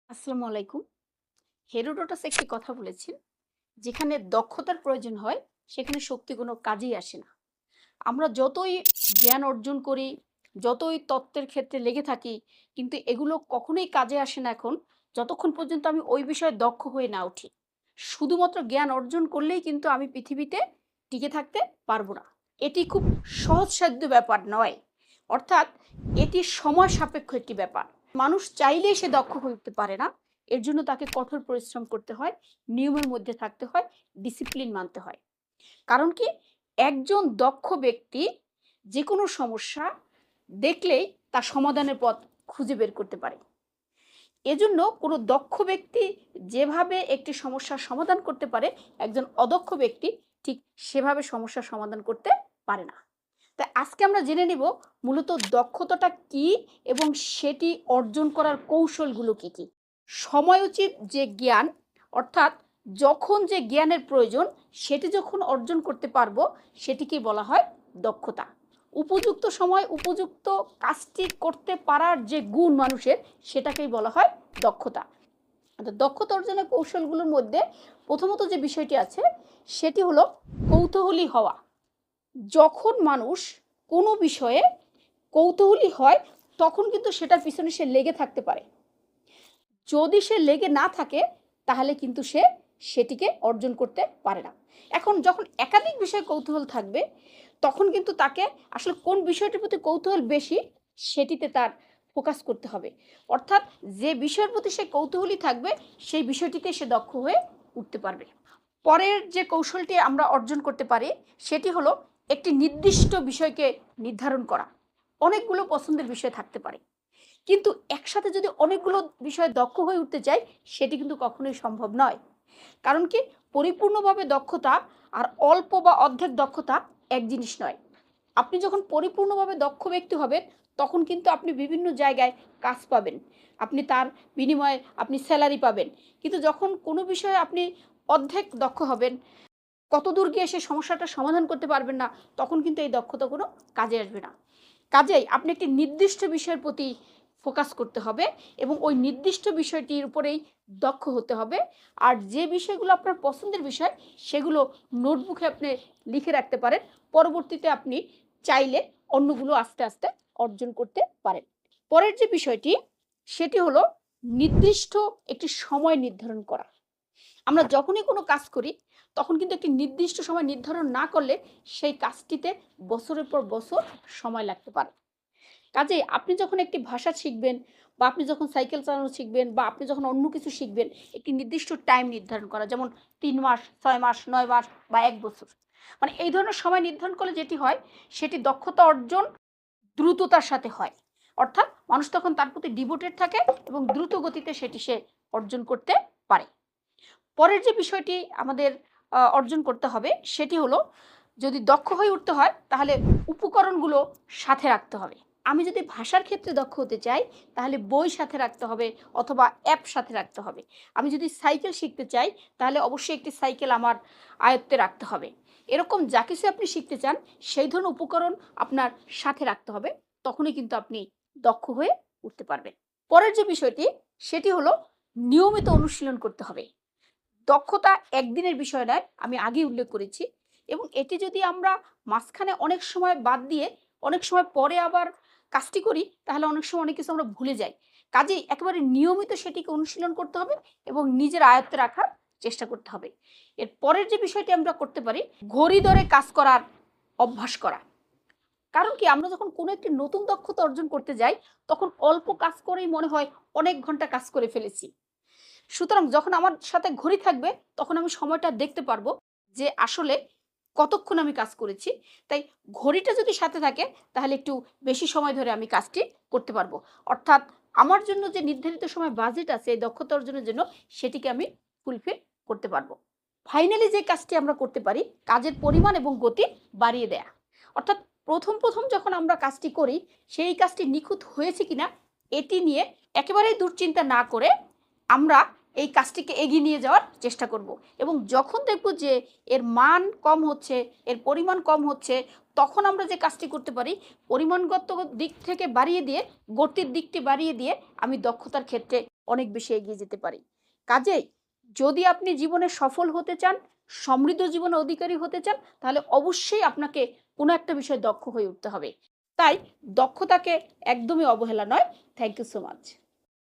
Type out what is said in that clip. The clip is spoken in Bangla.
আসসালামু আলাইকুম। হেরোডোটাস একটি কথা বলেছেন, যেখানে দক্ষতার প্রয়োজন হয়, সেখানে শক্তি কোনো কাজেই আসে না। আমরা যতই জ্ঞান অর্জন করি, যতই তত্ত্বের ক্ষেত্রে লেগে থাকি, কিন্তু এগুলো কখনোই কাজে আসে না এখন, যতক্ষণ পর্যন্ত আমি ওই বিষয়ে দক্ষ হয়ে না উঠি। শুধুমাত্র জ্ঞান অর্জন করলেই কিন্তু আমি পৃথিবীতে টিকে থাকতে পারব না। এটি খুব সহজসাধ্য ব্যাপার নয়। অর্থাৎ এটি সময় সাপেক্ষ একটি ব্যাপার। মানুষ চাইলেই সে দক্ষ হয়ে উঠতে পারে না। এর জন্য তাকে কঠোর পরিশ্রম করতে হয়, নিয়মের মধ্যে থাকতে হয়, ডিসিপ্লিন মানতে হয়। কারণ কি? একজন দক্ষ ব্যক্তি যেকোনো সমস্যা দেখলেই তার সমাধানের পথ খুঁজে বের করতে পারে। এজন্য কোনো দক্ষ ব্যক্তি যেভাবে একটি সমস্যার সমাধান করতে পারে, একজন অদক্ষ ব্যক্তি ঠিক সেভাবে সমস্যার সমাধান করতে পারে না। তাই আজকে আমরা জেনে নিব মূলত দক্ষতাটা কি এবং সেটি অর্জন করার কৌশলগুলো কি কি। সময়োচিত যে জ্ঞান, অর্থাৎ যখন যে জ্ঞানের প্রয়োজন সেটি যখন অর্জন করতে পারবো, সেটিকেই বলা হয় দক্ষতা। উপযুক্ত সময় উপযুক্ত কাজটি করতে পারার যে গুণ মানুষের, সেটাকেই বলা হয় দক্ষতা। দক্ষতা অর্জনের কৌশলগুলোর মধ্যে প্রথমত যে বিষয়টি আছে, সেটি হলো কৌতূহলী হওয়া। যখন মানুষ কোনো বিষয়ে কৌতূহলী হয়, তখন কিন্তু সেটার পিছনে সে লেগে থাকতে পারে। যদি সে লেগে না থাকে, তাহলে কিন্তু সে সেটিকে অর্জন করতে পারে না। এখন যখন একাধিক বিষয়ে কৌতূহল থাকবে, তখন কিন্তু তাকে আসলে কোন বিষয়টির প্রতি কৌতূহল বেশি, সেটিতে তার ফোকাস করতে হবে। অর্থাৎ যে বিষয়ের প্রতি সে কৌতূহলী থাকবে, সেই বিষয়টিতে সে দক্ষ হয়ে উঠতে পারবে। পরের যে কৌশলটি আমরা অর্জন করতে পারি, সেটি হলো একটি নির্দিষ্ট বিষয়কে নির্ধারণ করা। অনেকগুলো পছন্দের বিষয় থাকতে পারে, কিন্তু একসাথে যদি অনেকগুলো বিষয়ে দক্ষ হয়ে উঠতে চাই, সেটি কিন্তু কখনোই সম্ভব নয়। কারণ কি? পরিপূর্ণভাবে দক্ষতা আর অল্প বা অর্ধেক দক্ষতা এক জিনিস নয়। আপনি যখন পরিপূর্ণভাবে দক্ষ ব্যক্তি হবেন, তখন কিন্তু আপনি বিভিন্ন জায়গায় কাজ পাবেন। আপনি তার বিনিময়ে আপনি স্যালারি পাবেন। কিন্তু যখন কোনো বিষয়ে আপনি অর্ধেক দক্ষ হবেন, কতদূর গিয়ে সে সমস্যাটার সমাধান করতে পারবেন না, তখন কিন্তু এই দক্ষতা কোনো কাজে আসবে না। কাজেই আপনি একটি নির্দিষ্ট বিষয়ের প্রতি ফোকাস করতে হবে এবং ওই নির্দিষ্ট বিষয়টির উপরেই দক্ষ হতে হবে। আর যে বিষয়গুলো আপনার পছন্দের বিষয়, সেগুলো নোটবুকে আপনি লিখে রাখতে পারেন। পরবর্তীতে আপনি চাইলে অন্যগুলো আস্তে আস্তে অর্জন করতে পারেন। পরের যে বিষয়টি, সেটি হলো নির্দিষ্ট একটি সময় নির্ধারণ করা। আমরা যখনই কোনো কাজ করি, তখন কিন্তু একটি নির্দিষ্ট সময় নির্ধারণ না করলে সেই কাজটিতে বছরের পর বছর সময় লাগতে পারে। কাজেই আপনি যখন একটি ভাষা শিখবেন, বা আপনি যখন সাইকেল চালানো শিখবেন, বা আপনি যখন অন্য কিছু শিখবেন, একটি নির্দিষ্ট টাইম নির্ধারণ করা, যেমন ৩ মাস, ৬ মাস, ৯ মাস বা ১ বছর। মানে এই ধরনের সময় নির্ধারণ করলে যেটি হয়, সেটি দক্ষতা অর্জন দ্রুততার সাথে হয়। অর্থাৎ মানুষ তখন তার প্রতি ডিভোটেড থাকে এবং দ্রুত গতিতে সেটি সে অর্জন করতে পারে। পরের যে বিষয়টি আমাদের অর্জন করতে হবে, সেটি হলো, যদি দক্ষ হয়ে উঠতে হয়, তাহলে উপকরণগুলো সাথে রাখতে হবে। আমি যদি ভাষার ক্ষেত্রে দক্ষ হতে চাই, তাহলে বই সাথে রাখতে হবে অথবা অ্যাপ সাথে রাখতে হবে। আমি যদি সাইকেল শিখতে চাই, তাহলে অবশ্যই একটি সাইকেল আমার আয়ত্তে রাখতে হবে। এরকম যা কিছু আপনি শিখতে চান, সেই ধরনের উপকরণ আপনার সাথে রাখতে হবে। তখনই কিন্তু আপনি দক্ষ হয়ে উঠতে পারবেন। পরের যে বিষয়টি, সেটি হলো নিয়মিত অনুশীলন করতে হবে। দক্ষতা একদিনের বিষয় নয়, আমি আগেই উল্লেখ করেছি। এবং এটি যদি আমরা মাঝখানে অনেক সময় বাদ দিয়ে অনেক সময় পরে আবার কাজটি করি, তাহলে অনেক সময় অনেক কিছু আমরা ভুলে যাই। কাজেই একেবারে নিয়মিত সেটিকে অনুশীলন করতে হবে এবং নিজের আয়ত্তে রাখার চেষ্টা করতে হবে। এর পরের যে বিষয়টি আমরা করতে পারি, ঘড়ি ধরে কাজ করার অভ্যাস করা। কারণ কি? আমরা যখন কোনো একটি নতুন দক্ষতা অর্জন করতে যাই, তখন অল্প কাজ করেই মনে হয় অনেক ঘন্টা কাজ করে ফেলেছি। সুতরাং যখন আমার সাথে ঘড়ি থাকবে, তখন আমি সময়টা দেখতে পারবো যে আসলে কতক্ষণ আমি কাজ করেছি। তাই ঘড়িটা যদি সাথে থাকে, তাহলে একটু বেশি সময় ধরে আমি কাজটি করতে পারবো। অর্থাৎ আমার জন্য যে নির্ধারিত সময় বাজেট আছে এই দক্ষতা অর্জনের জন্য, সেটিকে আমি ফুলফিল করতে পারবো। ফাইনালি যে কাজটি আমরা করতে পারি, কাজের পরিমাণ এবং গতি বাড়িয়ে দেয়া। অর্থাৎ প্রথম যখন আমরা কাজটি করি, সেই কাজটি নিখুঁত হয়েছে কিনা এটি নিয়ে একেবারেই দুশ্চিন্তা না করে আমরা এই কাজটিকে এগিয়ে নিয়ে যাওয়ার চেষ্টা করব। এবং যখন দেখব যে এর মান কম হচ্ছে, এর পরিমাণ কম হচ্ছে, তখন আমরা যে কাজটি করতে পারি, পরিমাণগত দিক থেকে বাড়িয়ে দিয়ে গতির দিকটি বাড়িয়ে দিয়ে আমি দক্ষতার ক্ষেত্রে অনেক বেশি এগিয়ে যেতে পারি। কাজেই যদি আপনি জীবনে সফল হতে চান, সমৃদ্ধ জীবনের অধিকারী হতে চান, তাহলে অবশ্যই আপনাকে কোনো একটা বিষয়ে দক্ষ হয়ে উঠতে হবে। তাই দক্ষতাকে একদমই অবহেলা নয়। Thank you so much.